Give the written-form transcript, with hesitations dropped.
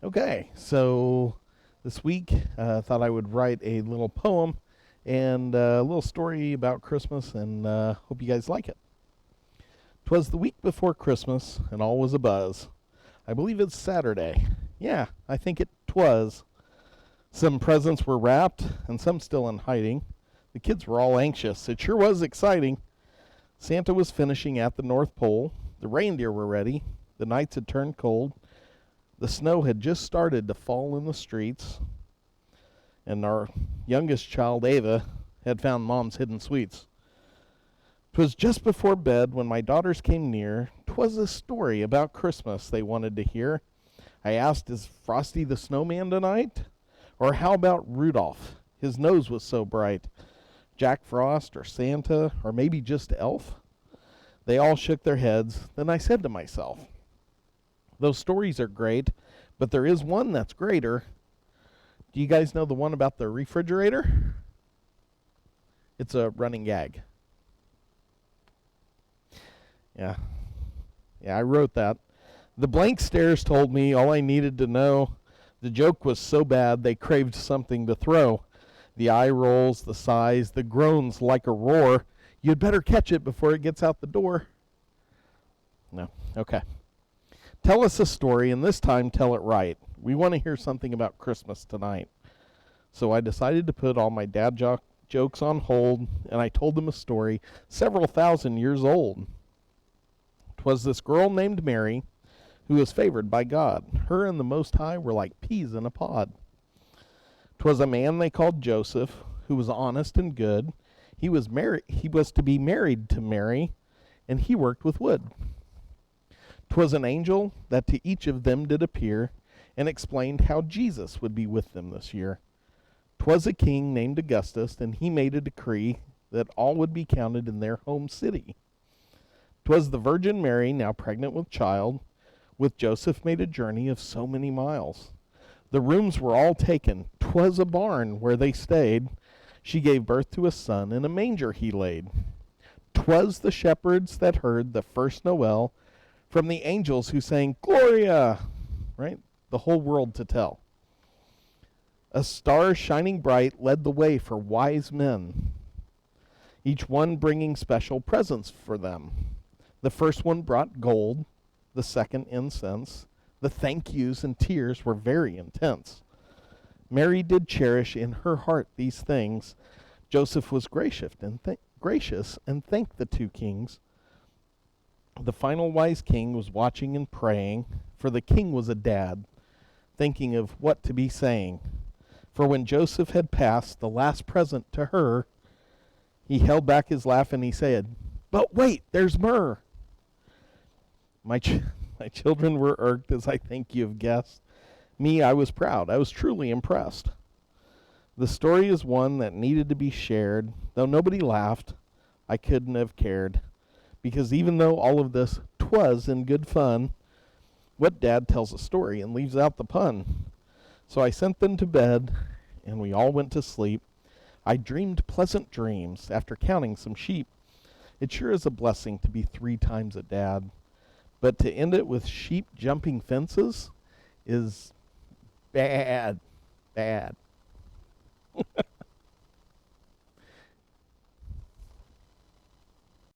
Okay, so this week I thought I would write a little poem and a little story about Christmas, and hope you guys like it. 'Twas the week before Christmas, and all was abuzz. I believe it's Saturday. Yeah, I think it twas. Some presents were wrapped, and some still in hiding. The kids were all anxious. It sure was exciting. Santa was finishing at the North Pole. The reindeer were ready. The nights had turned cold. The snow had just started to fall in the streets, and our youngest child, Ava, had found Mom's hidden sweets. 'Twas just before bed when my daughters came near. 'Twas a story about Christmas they wanted to hear. I asked, is Frosty the Snowman tonight? Or how about Rudolph? His nose was so bright. Jack Frost or Santa, or maybe just Elf? They all shook their heads. Then I said to myself, those stories are great, but there is one that's greater. Do you guys know the one about the refrigerator? It's a running gag. Yeah, I wrote that. The blank stares told me all I needed to know. The joke was so bad they craved something to throw. The eye rolls, the sighs, the groans like a roar. You'd better catch it before it gets out the door. No, okay. Tell us a story, and this time tell it right. We want to hear something about Christmas tonight. So I decided to put all my dad jokes on hold, and I told them a story several thousand years old. 'Twas this girl named Mary who was favored by God. Her and the Most High were like peas in a pod. 'Twas a man they called Joseph who was honest and good. He was to be married to Mary, and he worked with wood. 'Twas an angel that to each of them did appear and explained how Jesus would be with them this year. 'Twas a king named Augustus, and he made a decree that all would be counted in their home city. 'Twas the Virgin Mary, now pregnant with child, with Joseph made a journey of so many miles. The rooms were all taken. 'Twas a barn where they stayed. She gave birth to a son, in a manger he laid. 'Twas the shepherds that heard the first Noel from the angels who sang Gloria, right? The whole world to tell. A star shining bright led the way for wise men, each one bringing special presents for them. The first one brought gold, the second incense. The thank yous and tears were very intense. Mary did cherish in her heart these things. Joseph was gracious and thanked the two kings. The final wise king was watching and praying, for the king was a dad, thinking of what to be saying. For when Joseph had passed the last present to her, he held back his laugh and he said, "But wait, there's myrrh." My children were irked, as I think you have guessed. Me, I was proud. I was truly impressed. The story is one that needed to be shared. Though nobody laughed, I couldn't have cared. Because even though all of this 'twas in good fun, what dad tells a story and leaves out the pun? So I sent them to bed, and we all went to sleep. I dreamed pleasant dreams after counting some sheep. It sure is a blessing to be 3 times a dad. But to end it with sheep jumping fences is bad.